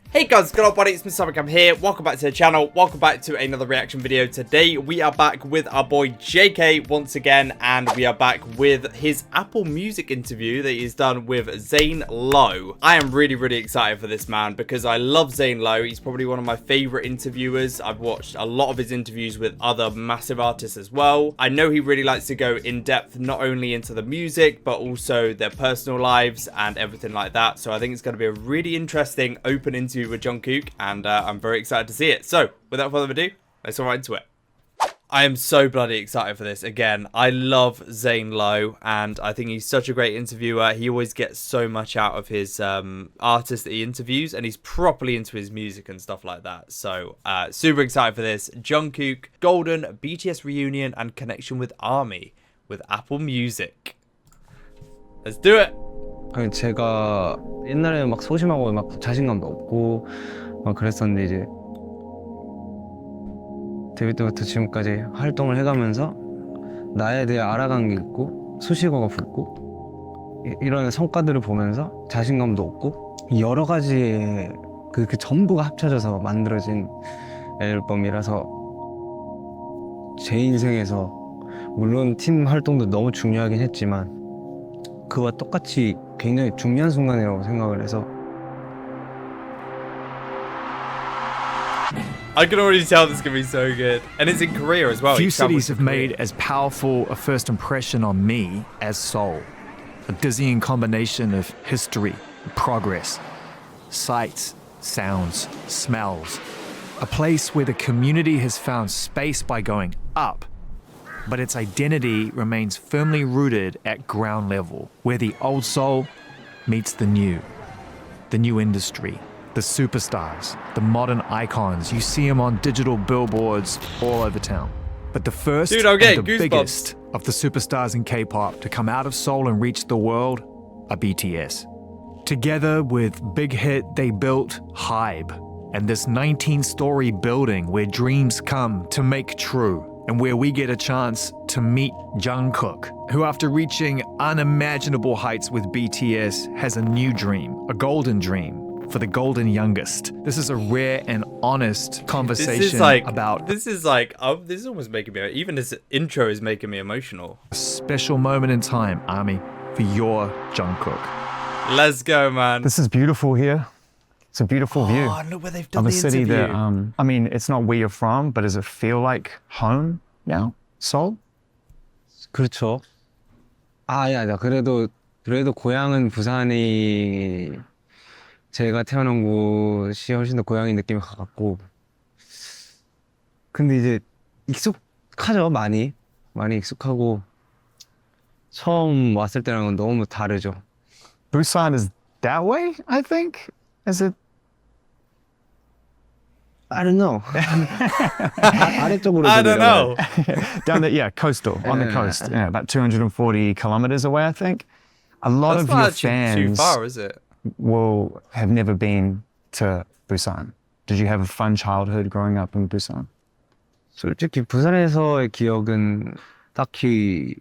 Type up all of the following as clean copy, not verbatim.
Hey guys, good old buddy, it's Mr. Samicam here. Welcome back to the channel. Welcome back to another reaction video. Today we are back with our boy JK once again, and we are back with his Apple Music interview that he's done with Zane Lowe. I am really excited for this man because I love Zane Lowe. He's probably one of my favorite interviewers. I've watched a lot of his interviews with other massive artists as well. I know he really likes to go in depth not only into the music but also their personal lives and everything like that. So I think it's going to be a really interesting open interview with Jungkook, and I'm very excited to see it. So without further ado, let's get right into it. I am so bloody excited for this. Again, I love Zane Lowe, and I think he's such a great interviewer. He always gets so much out of his artists that he interviews, and he's properly into his music and stuff like that. So super excited for this. Jungkook, Golden, BTS reunion, and connection with ARMY with Apple Music. Let's do it. 아니, 제가 옛날에 막 소심하고 막 자신감도 없고 막 그랬었는데, 이제 데뷔 때부터 지금까지 활동을 해가면서 나에 대해 알아간 게 있고 수식어가 붙고 이런 성과들을 보면서 자신감도 얻고 여러 가지의 그 전부가 합쳐져서 만들어진 앨범이라서 제 인생에서 물론 팀 활동도 너무 중요하긴 했지만 그와 똑같이 굉장히 중요한 순간이라고 생각을 해서 I can already tell this is going to be so good. And it's in Korea as well. Few cities have made as powerful a first impression on me as Seoul. A dizzying combination of history, progress, sights, sounds, smells. A place where the community has found space by going up, but its identity remains firmly rooted at ground level, where the old Seoul meets the new industry, the superstars, the modern icons. You see them on digital billboards all over town. But the first Dude, I'm and getting the goosebumps. biggest of the superstars in K-pop to come out of Seoul and reach the world are BTS. Together with big hit they built HYBE, and this 19-story building where dreams come to make true, and where we get a chance to meet Jungkook, who after reaching unimaginable heights with BTS has a new dream, a golden dream for the golden youngest. This is a rare and honest conversation This is like this is almost making me, even this intro is making me emotional. a special moment in time, ARMY, for your Jungkook. Let's go, man. This is beautiful here. It's a beautiful view Oh, look where they've done of a the city interview. that, I mean, it's not where you're from, but does it feel like home now? Seoul? 그렇죠. 나 그래도 고향은 부산이 제가 태어난 곳이 훨씬 더 고향인 느낌이 가깝고, 근데 이제 익숙하죠. 많이 익숙하고 처음 왔을 때랑은 너무 다르죠. Busan is that way, I think. Is it? I don't know. 아래쪽으로 I don't know. Down the, yeah, coastal, on the Yeah. coast. Yeah, about 240 kilometers away, I think. A lot That's of not your actually too fans far, is it? will have never been to Busan. Did you have a fun childhood growing up in Busan? 솔직히 부산에서의 기억은 딱히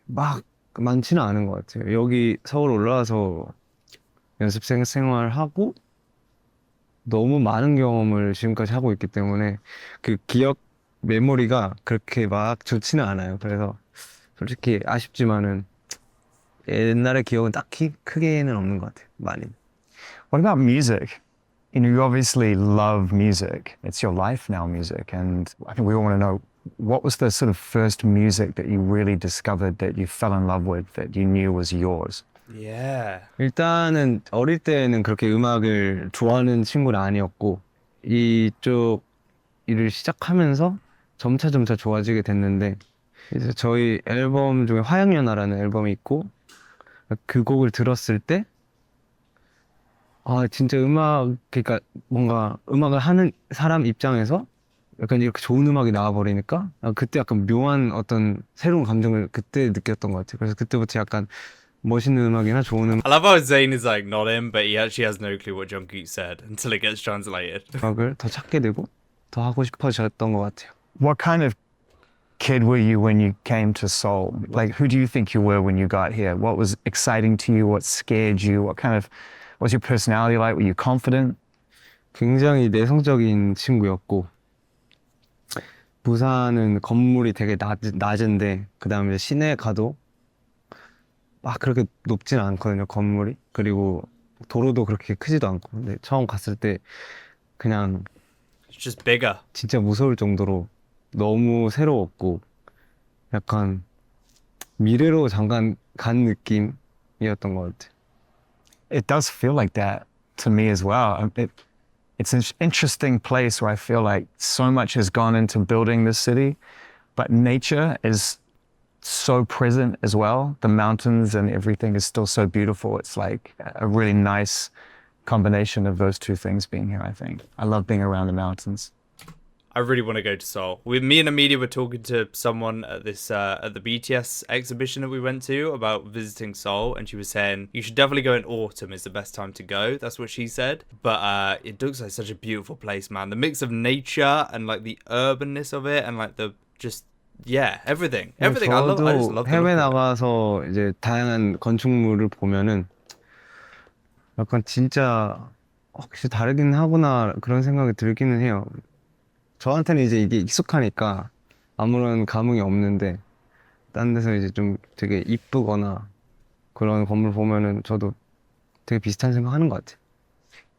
막 많지는 않은 것 같아요. 여기 서울 올라와서 연습생 생활하고 너무 많은 경험을 지금까지 하고 있기 때문에 그 기억 메모리가 그렇게 막 좋지는 않아요. 그래서 솔직히 아쉽지만은 옛날의 기억은 딱히 크게는 없는 것 같아요. 많이. What about music? You know, you obviously love music. It's your life now, music. And I think we all want to know, what was the sort of first music that you really discovered, that you fell in love with, that you knew was yours? Yeah. 일단은 어릴 때는 그렇게 음악을 좋아하는 친구는 아니었고 이쪽 일을 시작하면서 점차 좋아지게 됐는데, 이제 저희 앨범 중에 화양연화라는 앨범이 있고 그 곡을 들었을 때 진짜 그러니까 뭔가 음악을 하는 사람 입장에서 약간 이렇게 좋은 음악이 나와버리니까 그때 약간 묘한 어떤 새로운 감정을 그때 느꼈던 것 같아요. 그래서 그때부터 약간 멋있는 음악이나 좋은 I love how Zayn is like nodding, but he actually has no clue what Jungkook said until it gets translated. 음악을 더 찾게 되고 더 하고 싶어졌던 것 같아요. What kind of kid were you when you came to Seoul? Like, who do you think you were when you got here? What was exciting to you? What scared you? What kind of, what's your personality like? Were you confident? 굉장히 내성적인 친구였고 부산은 건물이 되게 낮은데 그 다음에 시내 가도 막 그렇게 높진 않거든요 건물이. 그리고 도로도 그렇게 크지도 않고. 근데 처음 갔을 때 그냥 It's just bigger. 진짜 무서울 정도로 너무 새로웠고 약간 미래로 잠깐 간 느낌이었던 것 같아요. It does feel like that to me as well. It's an interesting place where I feel like so much has gone into building this city, but nature is so present as well. The mountains and everything is still so beautiful. It's like a really nice combination of those two things being here, I think. I love being around the mountains. I really want to go to Seoul. Me and Amelia were talking to someone at this at the BTS exhibition that we went to about visiting Seoul, and she was saying you should definitely go in autumn is the best time to go. That's what she said. But it looks like such a beautiful place, man. The mix of nature and like the urbanness of it, and like the just everything. I just love the look 해외 of it. 나가서 이제 다양한 건축물을 보면은 약간 진짜 확실히 다르긴 하구나 그런 생각이 들기는 해요. 저한테는 이제 이게 익숙하니까 아무런 감흥이 없는데 딴 데서 이제 좀 되게 이쁘거나 그런 건물 보면은 저도 되게 비슷한 생각하는 것 같아요.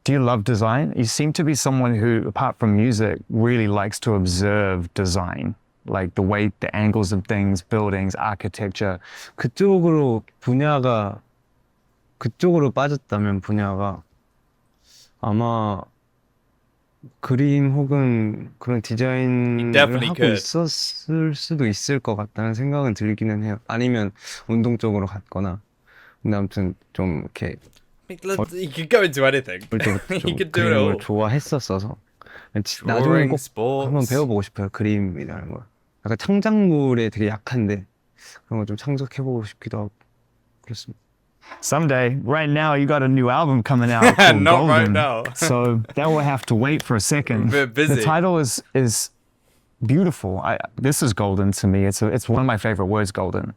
Do you love design? You seem to be someone who, apart from music, really likes to observe design, like the way, the angles of things, buildings, architecture. 그쪽으로 빠졌다면 분야가 아마 그림 혹은 그런 디자인을 definitely 하고 could. 있었을 수도 있을 것 같다는 생각은 들기는 해요. 아니면 운동 쪽으로 갔거나. 근데 아무튼 좀 이렇게 You could go into anything. 어릴 때부터 You 좀 could do it 그림을 all. 좋아했었어서 나중에 Drawing, 꼭 sports. 한번 배워보고 싶어요. 그림이라는 걸. 약간 창작물에 되게 약한데 그런 거 좀 창작해보고 싶기도 하고 그렇습니다. Someday, right now, you got a new album coming out called Not right Golden. now. So that will have to wait for a second. We're busy. The title is beautiful. This is golden to me. It's one of my favorite words, golden.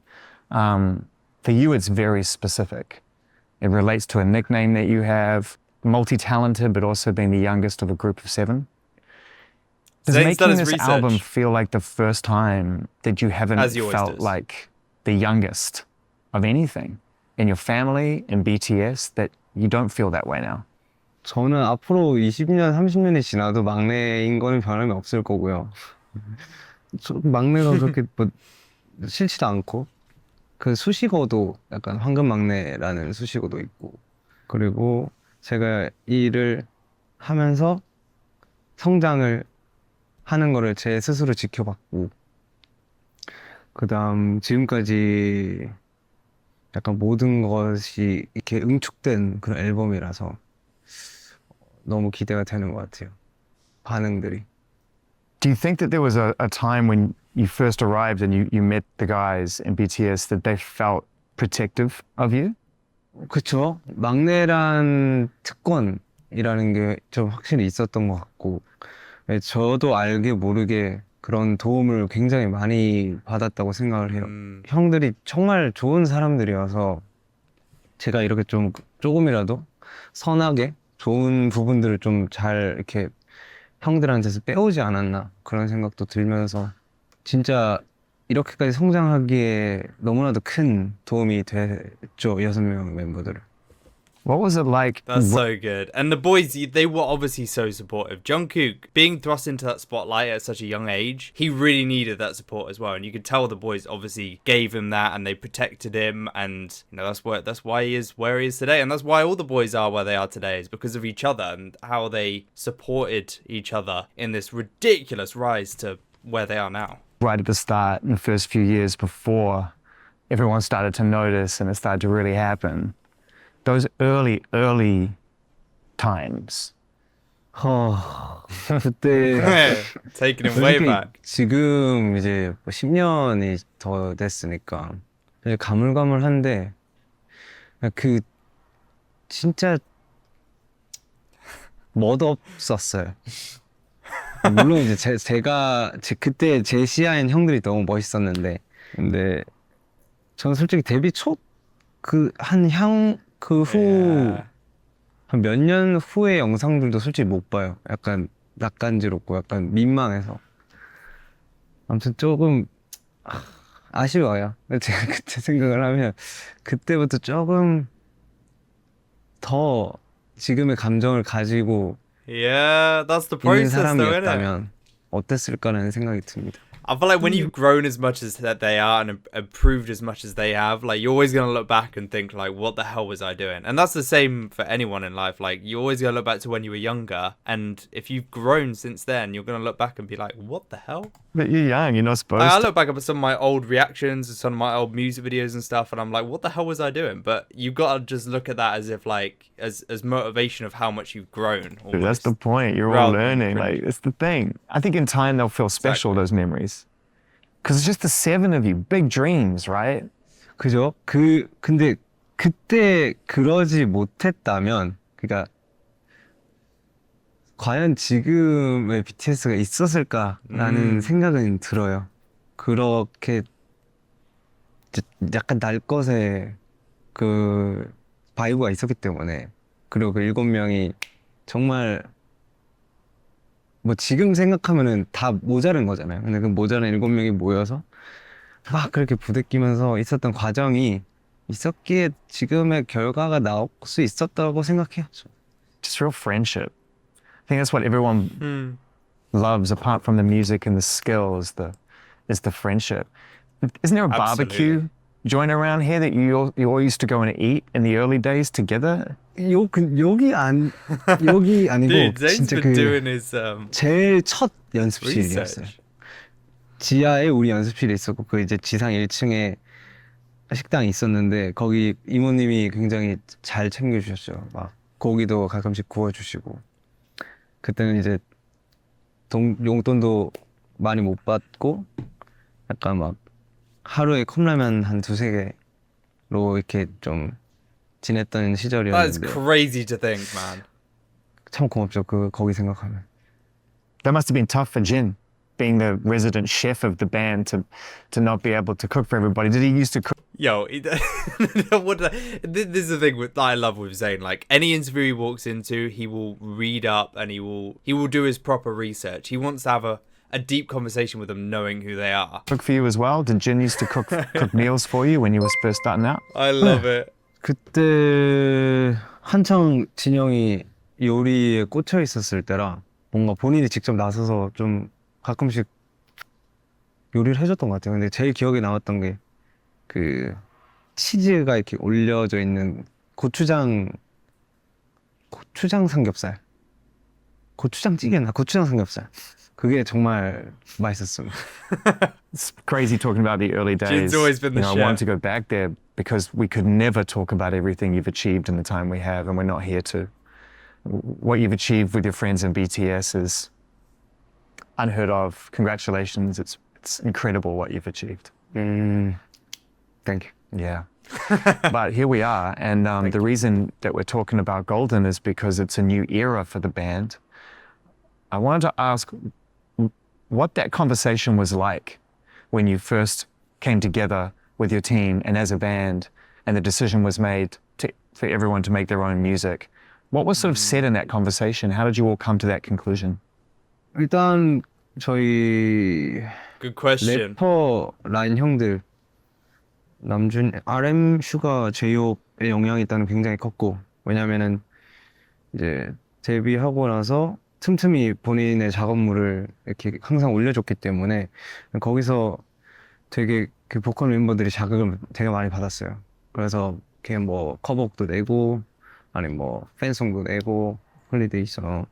For you, it's very specific. It relates to a nickname that you have, multi-talented, but also being the youngest of a group of 7. Does Zane's done making his this research. album feel like the first time that you haven't As he always felt does. like the youngest of anything in your family, in BTS, that you don't feel that way now? 저는 앞으로 20년, 30년이 지나도 막내인 거는 변함이 없을 거고요. 막내가 그렇게 뭐 싫지도 않고 그 수식어도 약간 황금 막내라는 수식어도 있고 그리고 제가 이 일을 하면서 성장을 하는 거를 제 스스로 지켜봤고 그다음 지금까지 약간 모든 것이 이렇게 응축된 그런 앨범이라서 너무 기대가 되는 것 같아요. 반응들이. Do you think that there was a time when you first arrived and you met the guys in BTS that they felt protective of you? 그쵸. 막내란 특권이라는 게 좀 확실히 있었던 것 같고 저도 알게 모르게 그런 도움을 굉장히 많이 받았다고 생각을 해요. 형들이 정말 좋은 사람들이어서 제가 이렇게 좀 조금이라도 선하게 좋은 부분들을 좀 잘 이렇게 형들한테서 빼오지 않았나 그런 생각도 들면서 진짜 이렇게까지 성장하기에 너무나도 큰 도움이 됐죠. 6명 멤버들을. What was it like? That's so good. And the boys, they were obviously so supportive. Jungkook, being thrust into that spotlight at such a young age, he really needed that support as well. And you could tell the boys obviously gave him that and they protected him. And, you know, that's why he is where he is today. And that's why all the boys are where they are today, is because of each other and how they supported each other in this ridiculous rise to where they are now. Right at the start, in the first few years before everyone started to notice and it started to really happen, those early times. 그때 Taking him way 솔직히 back. 지금 이제 10년이 더 됐으니까 이제 가물가물한데 그 진짜 멋없었어요. 물론 이제 제가 그때 제 시야엔 형들이 너무 멋있었는데 근데 저는 솔직히 데뷔 초 그 후 한 몇 년 후의 영상들도 솔직히 못 봐요. 약간 낯간지럽고 약간 민망해서. 아무튼 조금 아쉬워요. 제가 그때 생각을 하면 그때부터 조금 더 지금의 감정을 가지고 Yeah, that's the 있는 process, though, isn't it? 사람이었다면 어땠을까라는 생각이 듭니다. I feel like when you've grown as much as that they are and improved as much as they have, like you're always gonna look back and think like, what the hell was I doing? And that's the same for anyone in life. Like you're always gonna look back to when you were younger, and if you've grown since then, you're gonna look back and be like, what the hell? But you're young, you're not supposed I to. look back at some of my old reactions and some of my old music videos and stuff, and I'm like, what the hell was I doing? But you gotta just look at that as if like as motivation of how much you've grown. Dude, that's the almost. point. You're all Rather than learning. cringe. Like, it's the thing. I think in time they'll feel special, those memories. Because it's just the seven of you, big dreams, right? 그죠? 근데 그때 그러지 못했다면, 그러니까 과연 지금의 BTS가 있었을까라는 생각은 들어요. 그렇게 약간 날 것의 그 바이브가 있었기 때문에. 그리고 그 7명이 정말 뭐 지금 생각하면은 다 모자른 거잖아요. 근데 그 모자란 7명이 모여서 막 그렇게 부대끼면서 있었던 과정이 있었기에 지금의 결과가 나올 수 있었다고 생각해요. Just real friendship. I think that's what everyone loves, apart from the music and the skills, is the friendship. Isn't there a barbecue Absolutely. joint around here that you all used to go and eat in the early days together? 여기 아니고 Dude, Zane's 진짜 been 그 doing his 제일 첫 연습실이었어요. research. 지하에 우리 연습실이 있었고 그 이제 지상 1층에 식당이 있었는데 거기 이모님이 굉장히 잘 챙겨주셨죠. 막 고기도 가끔씩 구워주시고 그때는 이제 용돈도 많이 못 받고 약간 막 하루에 컵라면 한 2-3개로 이렇게 좀 지냈던 That is 시절이었는데 crazy to think, man. 참 고맙죠. 거기 생각하면. That must have been tough for Jin, being the resident chef of the band, to not be able to cook for everybody. Did he used to cook? Yo, this is the thing that I love with Zayn. Like any interview he walks into, he will read up and he will do his proper research. He wants to have a deep conversation with them, knowing who they are. Cook for you as well? Did Jin used to cook meals for you when you were first starting out? I love it. 그때 한창 진영이 요리에 꽂혀 있었을 때라 뭔가 본인이 직접 나서서 좀 가끔씩 요리를 해줬던 것 같아요. 근데 제일 기억에 남았던 게 그 치즈가 이렇게 올려져 있는 고추장 삼겹살, 고추장찌개나 고추장 삼겹살. 그게 정말 맛있었습니다. It's crazy talking about the early days. Jin's always been the I chef. wanted to go back there because we could never talk about everything you've achieved in the time we have, and we're not here to. What you've achieved with your friends in BTS is unheard of. Congratulations. It's incredible what you've achieved. Thank you. Yeah. But here we are, and the reason that we're talking about Golden is because it's a new era for the band. I wanted to ask what that conversation was like when you first came together with your team and as a band, and the decision was made for everyone to make their own music. What was sort of said in that conversation? How did you all come to that conclusion? 일단 저희 Good question. 래퍼 라인 형들 남준, RM, 슈가, 제이홉의 영향이 일단은 굉장히 컸고 왜냐면은 이제 데뷔하고 나서 틈틈이 본인의 작업물을 이렇게 항상 올려줬기 때문에 거기서 되게 그 보컬 멤버들이 자극을 되게 많이 받았어요. 그래서 걔 뭐 커버곡도 내고 아니 뭐 팬송도 내고 홀리데이처럼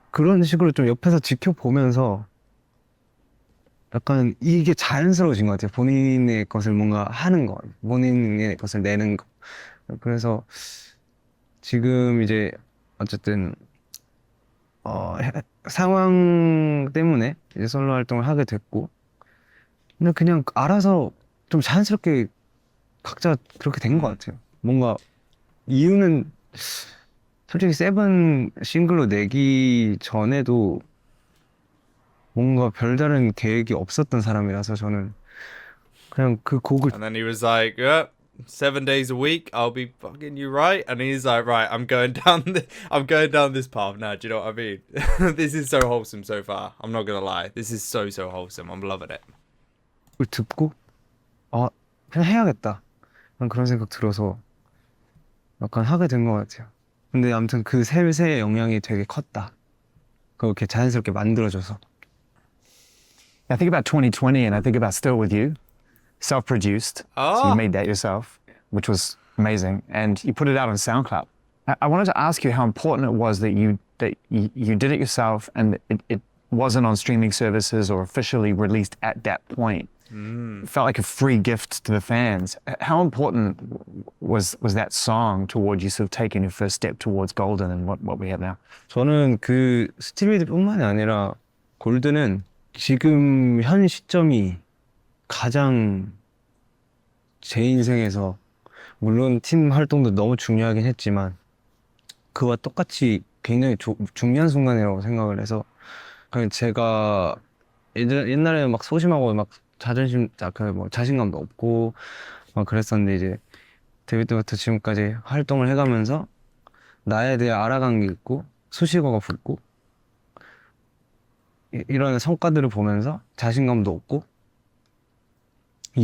그런 식으로 좀 옆에서 지켜보면서 약간 이게 자연스러워진 것 같아요. 본인의 것을 뭔가 하는 거, 본인의 것을 내는 거. 그래서 지금 이제 어쨌든 상황 때문에 이제 솔로 활동을 하게 됐고, 근데 그냥 알아서 좀 자연스럽게 각자 그렇게 된 것 같아요. 뭔가 이유는 솔직히 세븐 싱글로 내기 전에도 뭔가 별다른 계획이 없었던 사람이라서 저는 그냥 그 곡을 And then he was like, yeah, 7 days a week, I'll be fucking you right. And he's like, right, I'm going down this path now. Do you know what I mean? This is so wholesome so far. I'm not gonna lie. This is so wholesome. I'm loving it. 그걸 듣고 그냥 해야겠다. 그런 생각 들어서 약간 하게 된 것 같아요. 근데 아무튼 그 셋의 영향이 되게 컸다. 그렇게 자연스럽게 만들어줘서. I think about 2020 and I think about Still With You, self-produced. So you made that yourself, which was amazing. And you put it out on SoundCloud. I wanted to ask you how important it was that you did it yourself and it wasn't on streaming services or officially released at that point. It felt like a free gift to the fans. How important was that song toward you sort of taking your first step towards Golden and what we have now? 저는 그 스틸위드뿐만이 아니라 골드는 지금 현 시점이 가장 제 인생에서 물론 팀 활동도 너무 중요하긴 했지만 그와 똑같이 굉장히 중요한 순간이라고 생각을 해서 그냥 제가 옛날에 막 소심하고 막 자존심 뭐 자신감도 없고 막 그랬었는데 이제 데뷔 때부터 지금까지 활동을 해가면서 나에 대해 알아간 게 있고 수식어가 붙고 이런 성과들을 보면서 자신감도 얻고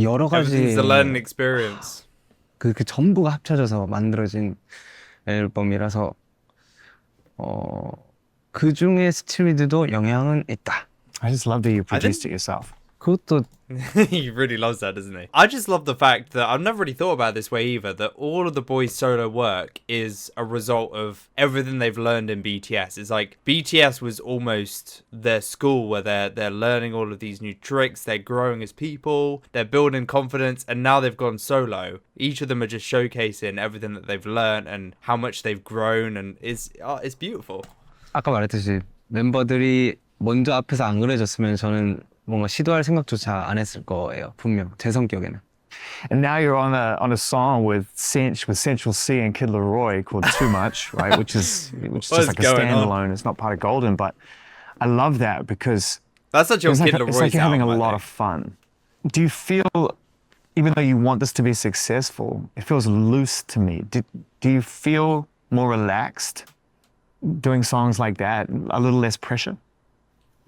여러 가지 Everything's a learning experience. 그 전부가 합쳐져서 만들어진 앨범이라서 그 중에 스틸위드도 영향은 있다. I just love that you produced it yourself. 그것도 He really loves that, doesn't he? I just love the fact that I've never really thought about it this way either, that all of the boys' solo work is a result of everything they've learned in BTS. It's like BTS was almost their school where they're learning all of these new tricks, they're growing as people, they're building confidence, and now they've gone solo. Each of them are just showcasing everything that they've learned and how much they've grown, and it's beautiful. 아까 말했듯이 멤버들이 먼저 앞에서 안 그래줬으면 저는 뭔가 시도할 생각조차 안 했을 거예요. 분명 제 성격에는. And now you're on a song with Central C and Kid Laroi called Too Much, right? Which is just like a standalone. It's not part of Golden, but I love that because That's such a Kid Laroi it's like you're having a album, lot of fun. Do you feel, even though you want this to be successful, it feels loose to me. Do you feel more relaxed doing songs like that? A little less pressure?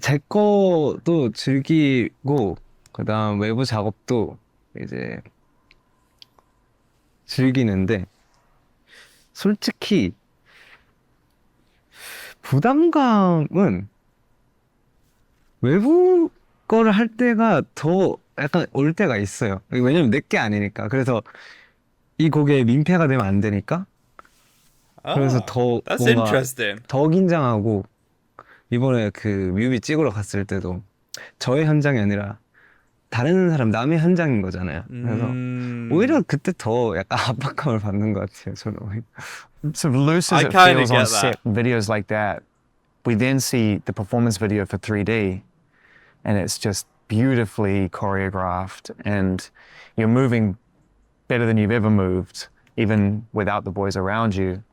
제 거도 즐기고 그다음 외부 작업도 이제 즐기는데 솔직히 부담감은 외부 거를 할 때가 더 약간 올 때가 있어요. 왜냐면 내 게 아니니까. 그래서 이 곡에 민폐가 되면 안 되니까. 그래서 더 That's 뭔가 interesting. 더 긴장하고 이번에 그 뮤비 찍으러 갔을 때도 저의 현장이 아니라 다른 사람 남의 현장인 거잖아요. 그래서 오히려 그때 더 약간 압박감을 받는 것 같아요. 저는. Sort of loose as I it kinda feels on get that. set videos like that, we then see the performance video for 3D, and it's just beautifully choreographed, and you're moving better than you've ever moved, even without the boys around you.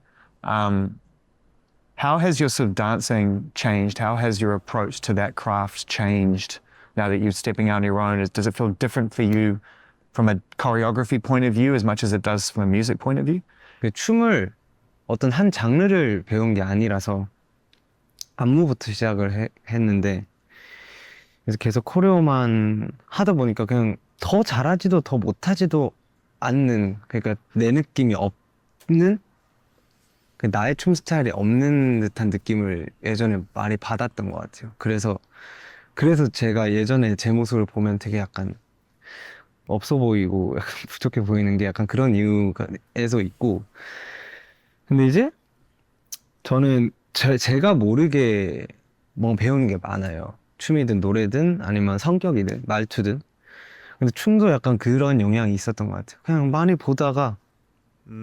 How has your sort of dancing changed? How has your approach to that craft changed now that you're stepping out on your own? Does it feel different for you from a choreography point of view as much as it does from a music point of view? 춤을 어떤 한 장르를 배운 게 아니라서 안무부터 시작을 했는데 그래서 계속 코레오만 하다 보니까 그냥 더 잘하지도 더 못하지도 않는 그러니까 내 느낌이 없는 나의 춤 스타일이 없는 듯한 느낌을 예전에 많이 받았던 것 같아요. 그래서 제가 예전에 제 모습을 보면 되게 약간 없어 보이고 약간 부족해 보이는 게 약간 그런 이유에서 있고 근데 이제 저는 제가 모르게 뭐 배우는 게 많아요. 춤이든 노래든 아니면 성격이든 말투든 근데 춤도 약간 그런 영향이 있었던 것 같아요. 그냥 많이 보다가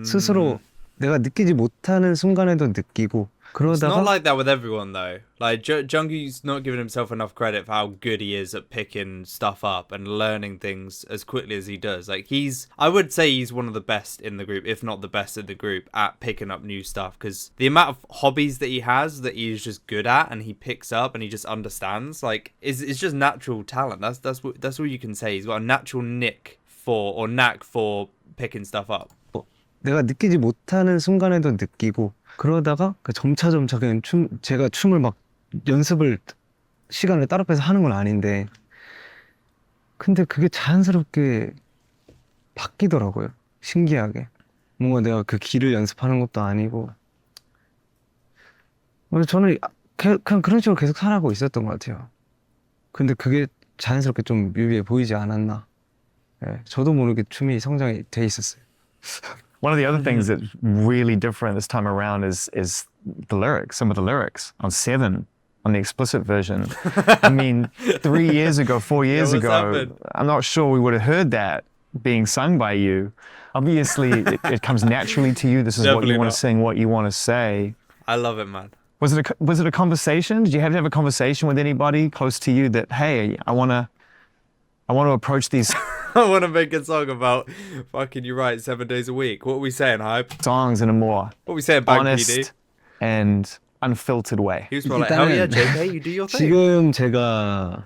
스스로 내가 느끼지 못하는 순간에도 느끼고 It's 그러다가 not like that with everyone though. Like Jungkook's not giving himself enough credit for how good he is at picking stuff up and learning things as quickly as he does. Like I would say he's one of the best in the group, if not the best in the group at picking up new stuff. Because the amount of hobbies that he has that he is just good at and he picks up and he just understands, like it's just natural talent. That's what you can say. He's got a natural knack for picking stuff up. 내가 느끼지 못하는 순간에도 느끼고 그러다가 그 점차 그냥 제가 춤을 막 연습을 시간을 따로 빼서 하는 건 아닌데 근데 그게 자연스럽게 바뀌더라고요. 신기하게. 뭔가 내가 그 길을 연습하는 것도 아니고 저는 그냥 그런 식으로 계속 살아가고 있었던 것 같아요. 근데 그게 자연스럽게 좀 뮤비에 보이지 않았나. 예, 저도 모르게 춤이 성장이 돼 있었어요. One of the other things that's really different this time around is the lyrics, some of the lyrics on Seven, on the explicit version. I mean, 3 years ago, 4 years what's ago, happened? I'm not sure we would have heard that being sung by you. Obviously, it comes naturally to you. This is what Definitely you want not. to sing, what you want to say. I love it, man. Was it a conversation? Did you have to have a conversation with anybody close to you that, hey, I want to approach these I want to make a song about fucking you right 7 days a week. What are we saying, Hype? songs in a more What are we saying, Bang honest PD? and unfiltered way? He was probably like, hell yeah, 일단은 JK, you do your thing. 지금 제가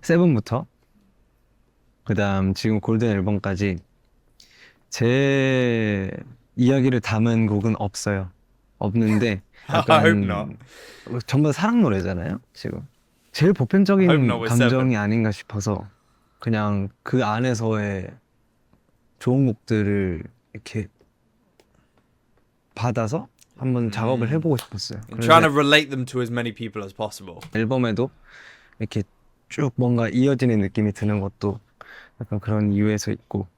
세븐부터 그다음 지금 골든 앨범까지 제 이야기를 담은 곡은 없어요. 없는데 I hope not. 전부 다 사랑 노래잖아요. 지금 제일 Hope 보편적인 not with 감정이 아닌가 싶어서 그냥 그 안에서의 좋은 곡들을 이렇게 받아서 한번 작업을 해보고 싶었어요. Trying to 그래서 relate them to as many people as possible. 앨범에도 이렇게 쭉 뭔가 이어지는 느낌이 드는 것도 약간 그런 이유에서 있고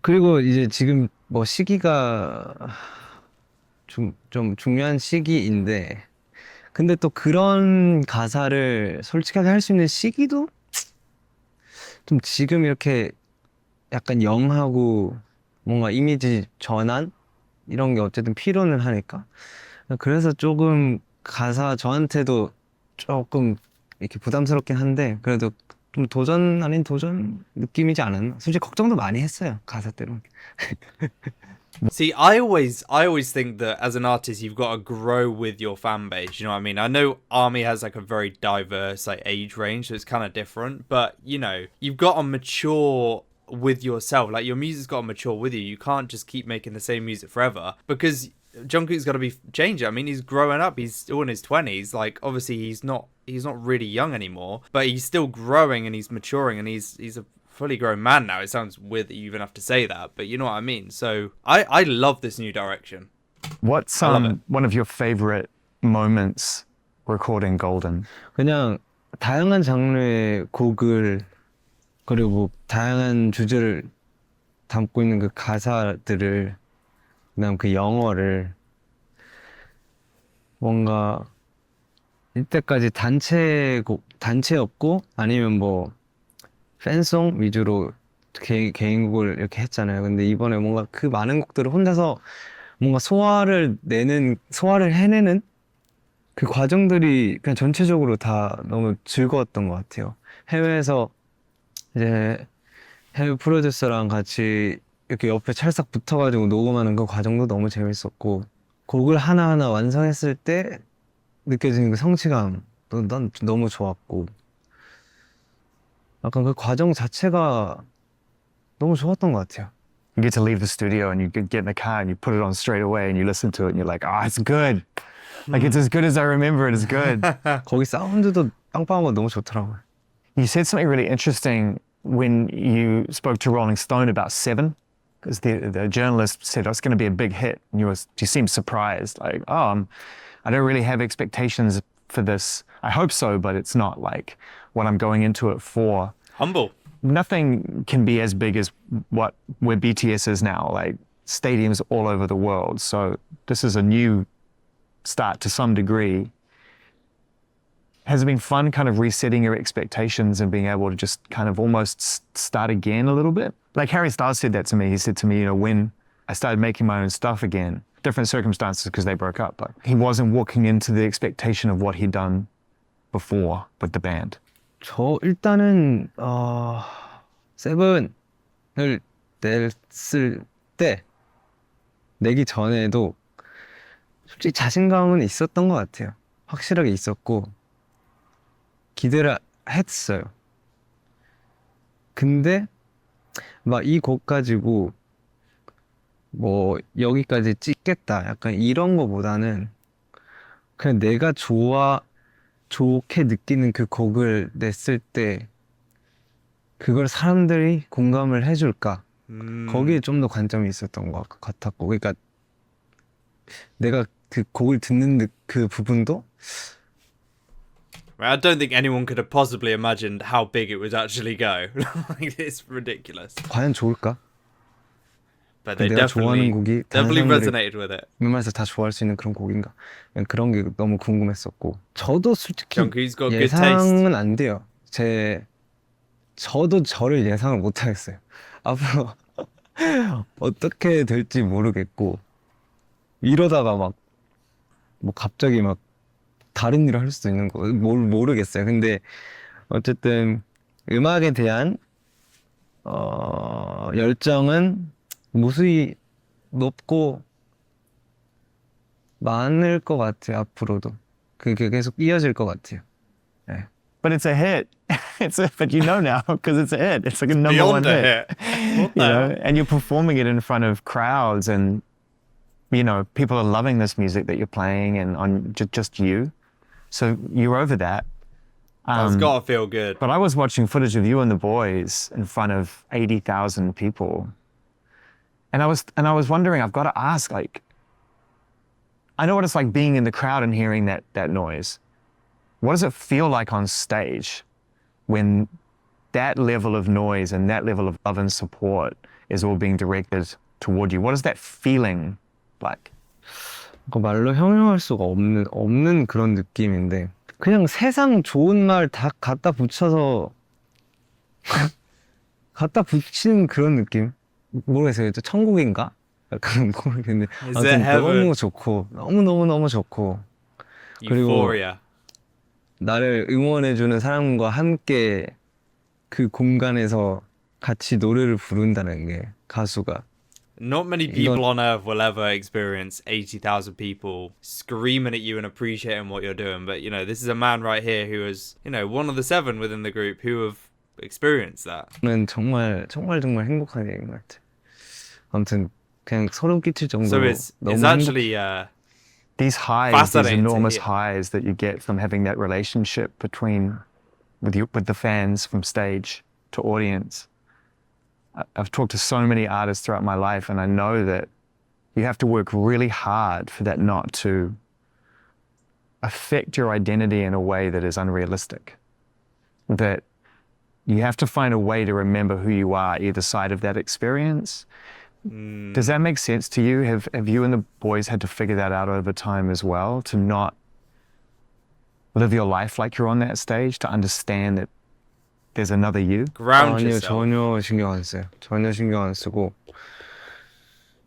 그리고 이제 지금 뭐 시기가 좀 중요한 시기인데 근데 또 그런 가사를 솔직하게 할 수 있는 시기도 좀 지금 이렇게 약간 영하고 뭔가 이미지 전환 이런 게 어쨌든 필요는 하니까 그래서 조금 가사 저한테도 조금 이렇게 부담스럽긴 한데 그래도 좀 도전 아닌 도전 느낌이지 않았나? 솔직히 걱정도 많이 했어요 가사 때문에. See, I always think that as an artist, you've got to grow with your fan base. You know what I mean? I know Army has like a very diverse like age range, so it's kind of different. But you know, you've got to mature with yourself. Like your music's got to mature with you. You can't just keep making the same music forever because Jungkook's got to be changing. I mean, he's growing up. He's still in his 20s. Like obviously, he's not really young anymore, but he's still growing and he's maturing and he's a fully grown man now. It sounds weird that you even have to say that, but you know what I mean. So I love this new direction. What's love it. one of your favorite moments recording Golden? 그냥 다양한 장르의 곡을 그리고 다양한 주제를 담고 있는 그 가사들을 그다음 그 영어를 뭔가 이때까지 단체였고 아니면 뭐 팬송 위주로 개인곡을 이렇게 했잖아요. 근데 이번에 뭔가 그 많은 곡들을 혼자서 뭔가 소화를 해내는 그 과정들이 그냥 전체적으로 다 너무 즐거웠던 것 같아요. 해외에서 이제 해외 프로듀서랑 같이 이렇게 옆에 찰싹 붙어가지고 녹음하는 그 과정도 너무 재밌었고 곡을 하나하나 완성했을 때 느껴지는 그 성취감도 난 너무 좋았고 약간 그 과정 자체가 너무 좋았던 것 같아요. You get to leave the studio and you get in the car and you put it on straight away and you listen to it and you're like, oh, it's good. Like it's as good as I remember it. It's good. 거기 사운드도 빵빵한 거 너무 좋더라고요. You said something really interesting when you spoke to Rolling Stone about Seven, because the journalist said, oh, it's going to be a big hit. And you seemed surprised, like, oh, I don't really have expectations for this. I hope so, but it's not like what I'm going into it for. Humble. Nothing can be as big as where BTS is now, like stadiums all over the world. So this is a new start to some degree. Has it been fun kind of resetting your expectations and being able to just kind of almost start again a little bit? Like Harry Styles said that to me. He said to me, you know, when I started making my own stuff again, different circumstances because they broke up, but he wasn't walking into the expectation of what he'd done before with the band. 저 일단은 세븐을 냈을 때 내기 전에도 솔직히 자신감은 있었던 것 같아요. 확실하게 있었고 기대를 했어요. 근데 막 이 곡 가지고 뭐 여기까지 찍겠다 약간 이런 거보다는 그냥 내가 좋게 느끼는 그 곡을 냈을 때 그걸 사람들이 공감을 해줄까 거기에 좀 더 관점이 있었던 것 같았고 그러니까 내가 그 곡을 듣는 그 부분도 I don't think anyone could have possibly imagined how big it would actually go. Like, it's ridiculous. 과연 좋을까? But they 내가 좋아하는 곡이 다른 definitely 사람들이 resonated with it. 웬만해서 다 좋아할 수 있는 그런 곡인가? 그런 게 너무 궁금했었고 저도 솔직히 Jungkook's got good taste. 예상은 안 돼요. 저도 저를 예상을 못 하겠어요. 앞으로 어떻게 될지 모르겠고 이러다가 막 뭐 갑자기 막 다른 일을 할 수도 있는 거 모르겠어요. 근데 어쨌든 음악에 대한 열정은 무수히 높고 많을 것 같아요. 앞으로도 그게 계속 이어질 것 같아요. 네. But it's a hit. But you know now because it's a hit. It's like a number one Beyond a hit. hit. What You the know, hell? and you're performing it in front of crowds, and you know people are loving this music that you're playing, and on just you. So you're over that. That's gotta feel good. But I was watching footage of you and the boys in front of 80,000 people, and I was wondering. I've got to ask, like, I know what it's like being in the crowd and hearing that noise. What does it feel like on stage when that level of noise and that level of love and support is all being directed toward you? What is that feeling like? 그 말로 형용할 수가 없는 그런 느낌인데 그냥 세상 좋은 말 다 갖다 붙여서 갖다 붙이는 그런 느낌 모르겠어요. 천국인가? 약간 모르겠는데 Is 아무튼 it heaven? 너무 좋고 너무 좋고 그리고 Euphoria. 나를 응원해주는 사람과 함께 그 공간에서 같이 노래를 부른다는 게 가수가 Not many people on earth will ever experience 80,000 people screaming at you and appreciating what you're doing. But, you know, this is a man right here who is, you know, one of the 7 within the group who have experienced that. 는 정말 행복한 일인 것 같아. 아무튼 그냥 소름 끼칠 So 정도로 it's 너무 actually These highs, these Fascinating to enormous hear. highs that you get from having that relationship with the fans from stage to audience. I've talked to so many artists throughout my life, and I know that you have to work really hard for that not to affect your identity in a way that is unrealistic. That you have to find a way to remember who you are either side of that experience. Does that make sense to you? Have you and the boys had to figure that out over time as well, to not live your life like you're on that stage, to understand that there's another you? ground 아니요 yourself. 전혀 신경 안 써요. 전혀 신경 안 쓰고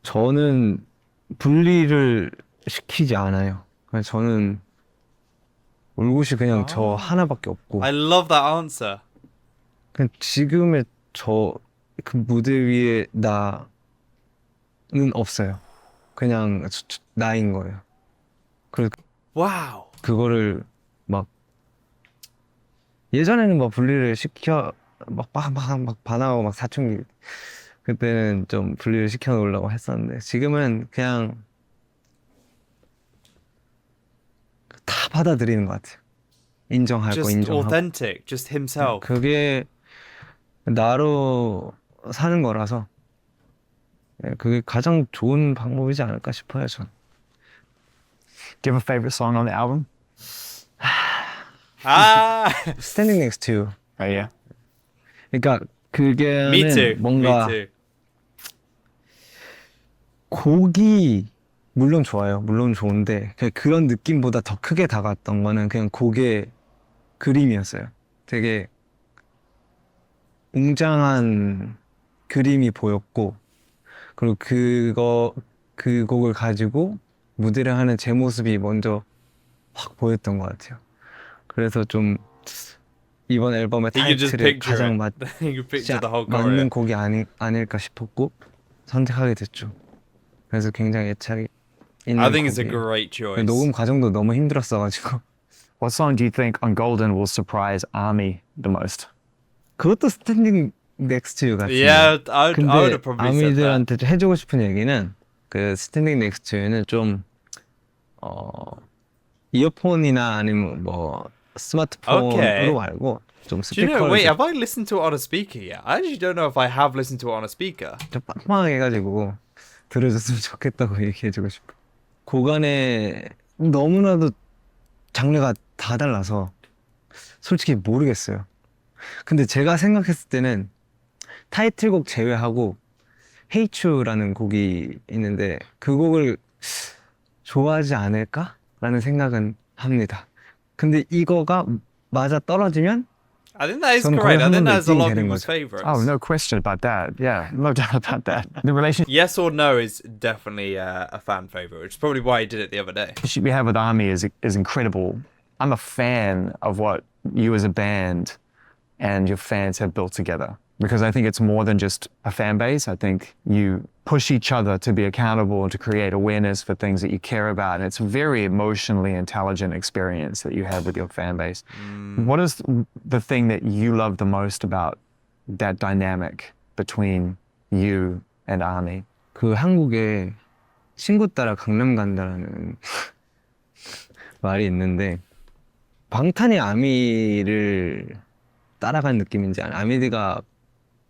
저는 분리를 시키지 않아요. 그냥 저는 올 곳이 그냥 저 하나밖에 없고 I love that answer. 그냥 지금의 저 그 무대 위에 나는 없어요. 그냥 나인 거예요. 그래서 Wow. 그거를 막 예전에는 막 분리를 시켜 막 반하고 막 사춘기 그때는 좀 분리를 시켜 놓으려고 했었는데 지금은 그냥 다 받아들이는 것 같아요. 인정할 거 Just 인정하고 authentic, just himself. 그게 나로 사는 거라서 그게 가장 좋은 방법이지 않을까 싶어요. 전. Do you have a favorite song on the album? Ah, Standing Next to. Oh yeah. 그러니까 그게 me too. 뭔가 Me too. 곡이 물론 좋아요. 물론 좋은데 그런 느낌보다 더 크게 다가왔던 거는 그냥 곡의 그림이었어요. 되게 웅장한 그림이 보였고 그리고 그 곡을 가지고 무대를 하는 제 모습이 먼저 확 보였던 것 같아요. 그래서 좀 이번 앨범의 He could just 타이틀에 picture 가장 it. He could picture the whole choreo. 맞는 곡이 아닐까 싶었고 선택하게 됐죠. 그래서 굉장히 애착이 있는 I think it's a 곡이에요. great choice. 녹음 과정도 너무 힘들었어가지고 What song do you think on Golden will surprise ARMY the most? 그것도 스탠딩 Next to You 같은 Yeah, 거. I would 근데 have probably said that. 아미들한테 해주고 싶은 얘기는 그 Standing Next to You는 좀 이어폰이나 아니면 뭐 스마트폰으로 Okay. 말고 좀 Do you know? 스피커를 Wait, have I listened to it on a speaker yet? I actually don't know if I have listened to it on a speaker. 좀 빵빵하게 해가지고 들어줬으면 좋겠다고 얘기해주고 싶어. 곡안에 너무나도 장르가 다 달라서 솔직히 모르겠어요. 근데 제가 생각했을 때는 타이틀곡 제외하고 Hate You라는 곡이 있는데 그 곡을 좋아하지 않을까라는 생각은 합니다. 근데 이거가 맞아 떨어지면 I think that is 저는 correct. 거의 I think 한 that's a lot of 번도 people's 되는 거죠. favourites. Oh, no question about that. Yeah, no doubt about that. The relationship Yes or No is definitely a fan favourite, which is probably why he did it the other day. we have with Army is incredible. I'm a fan of what you as a band and your fans have built together because I think it's more than just a fan base. I think you push each other to be accountable and to create awareness for things that you care about. And it's a very emotionally intelligent experience that you have with your fan base. What is the thing that you love the most about that dynamic between you and Army? 그 한국에 친구 따라 강남 간다라는 말이 있는데 방탄이 아미를 따라간 느낌인지 아미가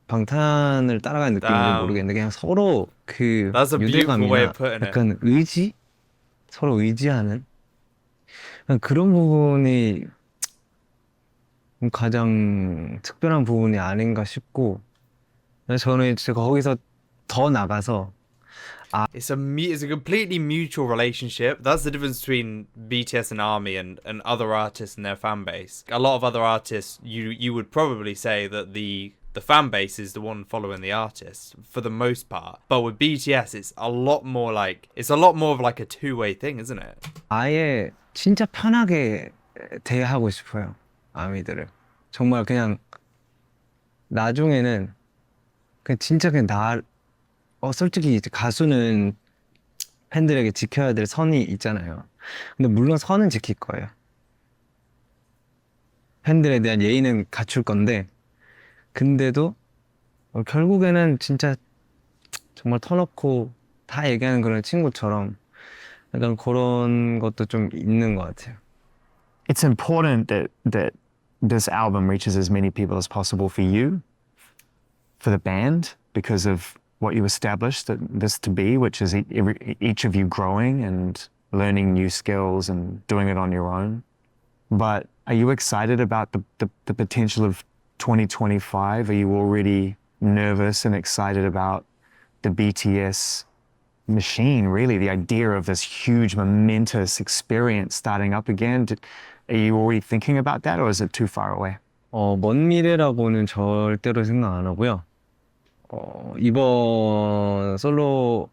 방탄을 따라간 느낌인지 Damn. 모르겠는데 그냥 서로 그 That's a beautiful way 유대감이나 of putting it. 약간 의지? 서로 의지하는 그런 부분이 가장 특별한 부분이 아닌가 싶고 저는 이제 거기서 더 나가서 It's a completely mutual relationship. That's the difference between BTS and ARMY and other artists and their fan base. A lot of other artists, you would probably say that the fan base is the one following the artist for the most part. But with BTS, it's a lot more of like a two-way thing, isn't it? 아예 진짜 편하게 대하고 싶어요. 아미들을. 정말 그냥 나중에는 그냥 진짜 그냥 솔직히 이제 가수는 팬들에게 지켜야 될 선이 있잖아요. 근데 물론 선은 지킬 거예요. 팬들에 대한 예의는 갖출 건데 근데도 결국에는 진짜 정말 터놓고 다 얘기하는 그런 친구처럼 약간 그런 것도 좀 있는 것 같아요. It's important that this album reaches as many people as possible for you, for the band, because of what you established this to be, which is each of you growing and learning new skills and doing it on your own. But are you excited about the potential of 2025? Are you already nervous and excited about the BTS machine, really, the idea of this huge, momentous experience starting up again? Are you already thinking about that, or is it too far away? 먼 미래라고는 절대로 생각 안 하고요. 이번 솔로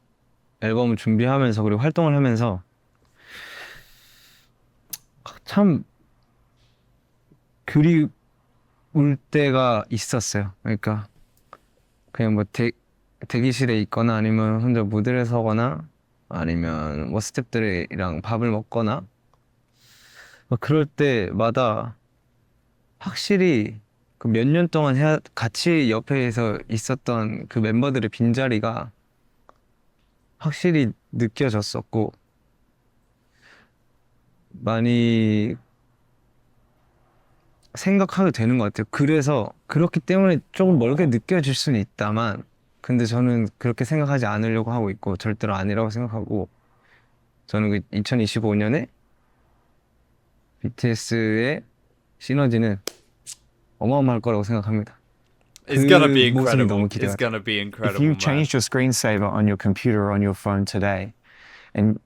앨범을 준비하면서 그리고 활동을 하면서 참 그리울 때가 있었어요. 그러니까 그냥 뭐 대기실에 있거나 아니면 혼자 무대를 서거나 아니면 뭐 스태프들이랑 밥을 먹거나 그럴 때마다 확실히 그 몇 년 동안 같이 옆에서 있었던 그 멤버들의 빈자리가 확실히 느껴졌었고 많이 생각하게 되는 것 같아요. 그래서 그렇기 때문에 조금 멀게 느껴질 수는 있다만 근데 저는 그렇게 생각하지 않으려고 하고 있고 절대로 아니라고 생각하고 저는 그 2025년에 BTS의 시너지는 어마어마할 거라고 생각합니다. It's gonna be 모습이 incredible. 너무 It's 기대가 gonna be incredible. If you man. changed your screensaver on your computer or on your phone today, and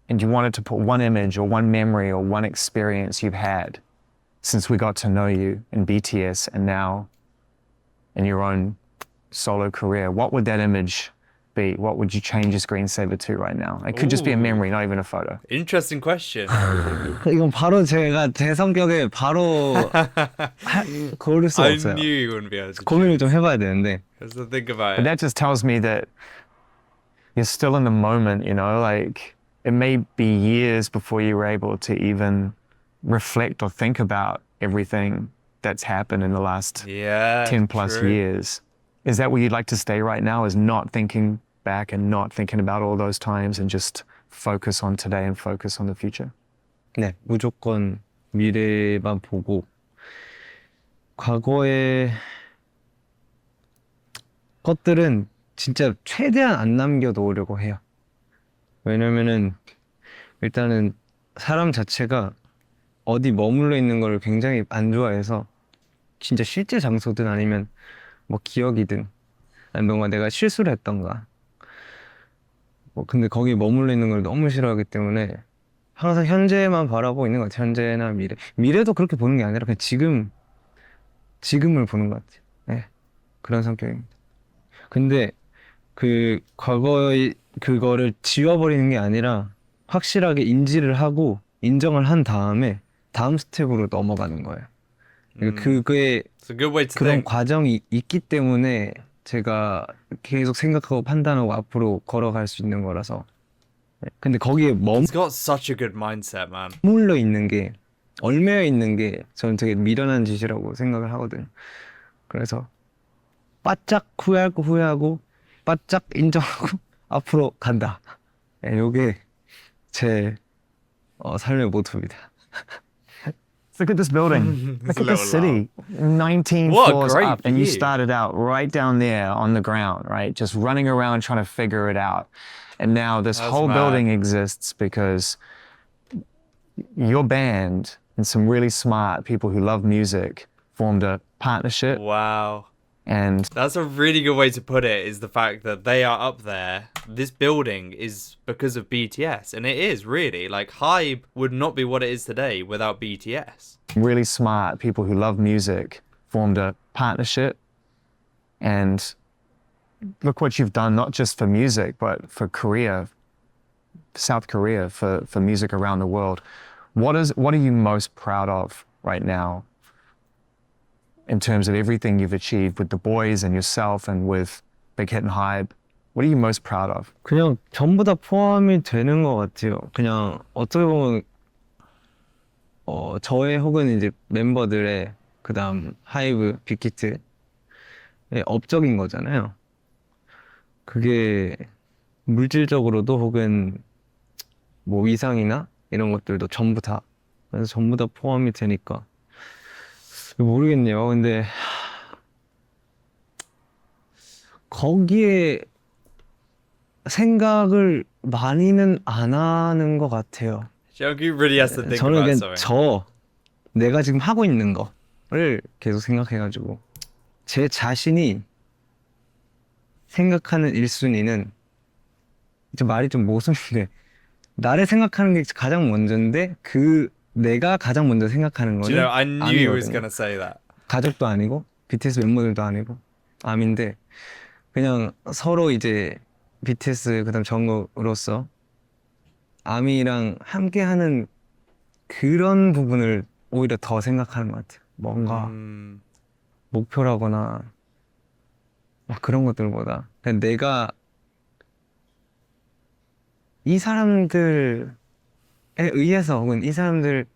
you wanted to put one image or one memory or one experience you've had since we got to know you in BTS and now in your own solo career, what would that image be? What would you change your screensaver to right now? It could just be a Ooh. memory, not even a photo. Interesting question. 이건 바로 제가 제 성격에 바로 고를 수 I 없어요. knew you wouldn't be able to. 고민을 좀 해봐야 되는데 Just to think about But it. that just tells me that you're still in the moment, you know, like it may be years before you were able to even reflect or think about everything that's happened in the last Yeah. 10 plus true. years. Is that where you'd like to stay right now? Is not thinking back and not thinking about all those times and just focus on today and focus on the future? 네, 무조건 미래만 보고 과거의 것들은 진짜 최대한 안 남겨놓으려고 해요. 왜냐면은 일단은 사람 자체가 어디 머물러 있는 걸 굉장히 안 좋아해서 진짜 실제 장소든 아니면 뭐 기억이든 아니면 뭔가 내가 실수를 했던가 뭐 근데 거기 머물러 있는 걸 너무 싫어하기 때문에 항상 현재만 바라보고 있는 것 같아요. 현재나 미래. 미래도 그렇게 보는 게 아니라 그냥 지금을 보는 것 같아요. 네. 그런 성격입니다. 근데 그 과거의 그거를 지워버리는 게 아니라 확실하게 인지를 하고 인정을 한 다음에 다음 스텝으로 넘어가는 거예요. 그게 It's a good way to 그런 think. 과정이 있기 때문에 제가 계속 생각하고 판단하고 앞으로 걸어갈 수 있는 거라서. 네. 근데 거기에 He's got such a good mindset, man. 머물러 있는 게 얽매여 있는 게 저는 되게 미련한 짓이라고 생각을 하거든요. 그래서 바짝 후회할 거 후회하고 바짝 인정하고 앞으로 간다. 네, 요게 제 삶의 모토입니다. Look at this building. Look at little this city. 19 What a floors great up. And you view. started out right down there on the ground, right? Just running around trying to figure it out. And now this That's whole mad. building exists because your band and some really smart people who love music formed a partnership. Wow. And That's a really good way to put it, is the fact that they are up there. This building is because of BTS. And it is, really. Like, Hybe would not be what it is today without BTS. really smart people who love music formed a partnership. And look what you've done, not just for music, but for Korea, South Korea, for music around the world. What are you most proud of right now in terms of everything you've achieved with the boys and yourself and with Big Hit and Hybe? What are you most proud of? 그냥 전부 다 포함이 되는 것 같아요. 그냥 어떻게 보면 저의 혹은 이제 멤버들의 그다음 하이브, 빅히트의 업적인 거잖아요. 그게 물질적으로도 혹은 뭐 위상이나 이런 것들도 전부 다 그래서 전부 다 포함이 되니까 모르겠네요. 근데 거기에 생각을 많이는 안 하는 것 같아요. Jungkook really has to think 저는 about 그냥 something. 내가 지금 하고 있는 거를 계속 생각해가지고 제 자신이 생각하는 1순위는 좀 말이 좀 모순인데 나를 생각하는 게 가장 먼저인데 내가 가장 먼저 생각하는 Do 거는 you know, I knew he was 아미거든요. going to say that. 가족도 아니고 BTS 멤버들도 아니고 암인데 그냥 서로 이제 BTS 그다음 정국으로서 아미랑 함께하는 그런 부분을 오히려 더 생각하는 것 같아요. 뭔가 목표라거나 막 그런 것들보다 그냥 내가 이 사람들에 의해서 혹은 이 사람들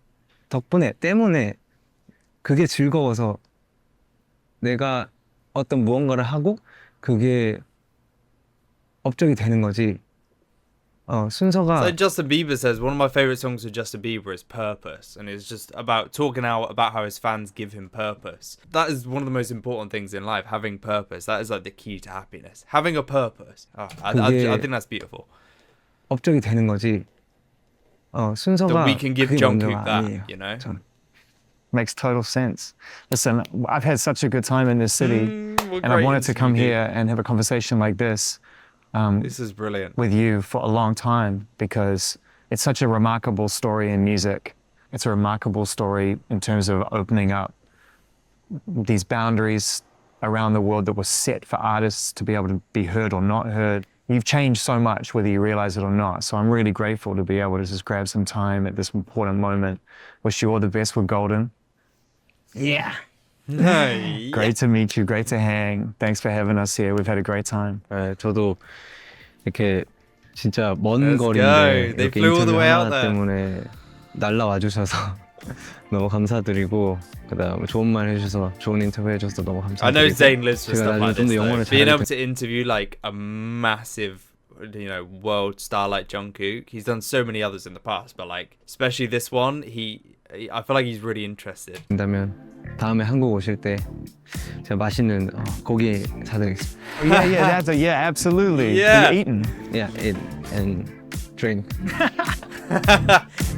때문에 그게 즐거워서 내가 어떤 무언가를 하고 그게 업적이 되는 거지. 순서가 So Justin Bieber says, one of my favorite songs of Justin Bieber is Purpose, and it's just about talking out about how his fans give him purpose. That is one of the most important things in life, having purpose. That is like the key to happiness. Having a purpose. I think that's beautiful. 업적이 되는 거지. 순서가 That we can give 그게 Jungkook 먼저가 that, 아니에요. you know? 저는. Makes total sense. Listen, I've had such a good time in this city, and I wanted to come here and have a conversation like this This is brilliant. with you for a long time because it's such a remarkable story in music. It's a remarkable story in terms of opening up these boundaries around the world that were set for artists to be able to be heard or not heard. You've changed so much, whether you realize it or not. So I'm really grateful to be able to just grab some time at this important moment. Wish you all the best with Golden. Yeah. Great to meet you. Great to hang. Thanks for having us here. We've had a great time. 네, 저도 이렇게 진짜 먼 Let's 거리인데 go. They 이렇게 flew all the 인터뷰 way out 하나 there. 때문에 날라와 주셔서 너무 감사드리고 그다음 좋은 말 해주셔서 좋은 인터뷰 해줘서 너무 감사드리고. I know Zayn lives for 제가 stuff 나중에 like 좀 this. 더 영어를 Though. Being 잘할 able to interview like a massive, you know, world star like Jungkook. He's done so many others in the past, but like especially this one, I feel like he's really interested. 된다면 다음에 한국 오실 때 제가 맛있는 고기 사드리겠습니다. Yeah, absolutely. Yeah. And eaten. Yeah, eat and drink.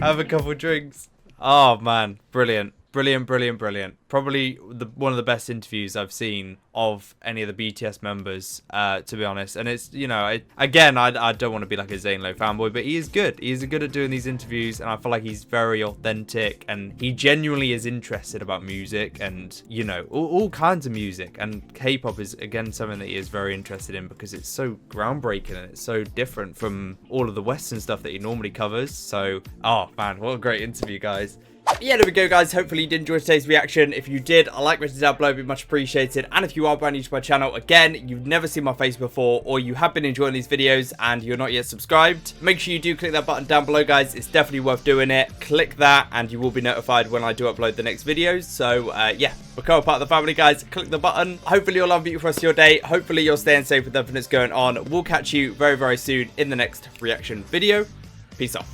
Have a couple drinks. Oh man, brilliant. Brilliant. Probably one of the best interviews I've seen of any of the BTS members, to be honest. And it's, you know, I don't want to be like a Zayn Lowe fanboy, but he is good. He's good at doing these interviews, and I feel like he's very authentic, and he genuinely is interested about music and, you know, all kinds of music. And K-pop is, again, something that he is very interested in because it's so groundbreaking and it's so different from all of the Western stuff that he normally covers. So, oh man, what a great interview, guys. Yeah, there we go, guys. Hopefully you did enjoy today's reaction. If you did, a like button down below would be much appreciated. And if you are brand new to my channel, again, you've never seen my face before, or you have been enjoying these videos and you're not yet subscribed, make sure you do click that button down below, guys. It's definitely worth doing it. Click that and you will be notified when I do upload the next videos. So yeah, become a part of the family, guys. Click the button. Hopefully you'll have a beautiful rest of your day. Hopefully you're staying safe with everything that's going on. We'll catch you very, very soon in the next reaction video. Peace out.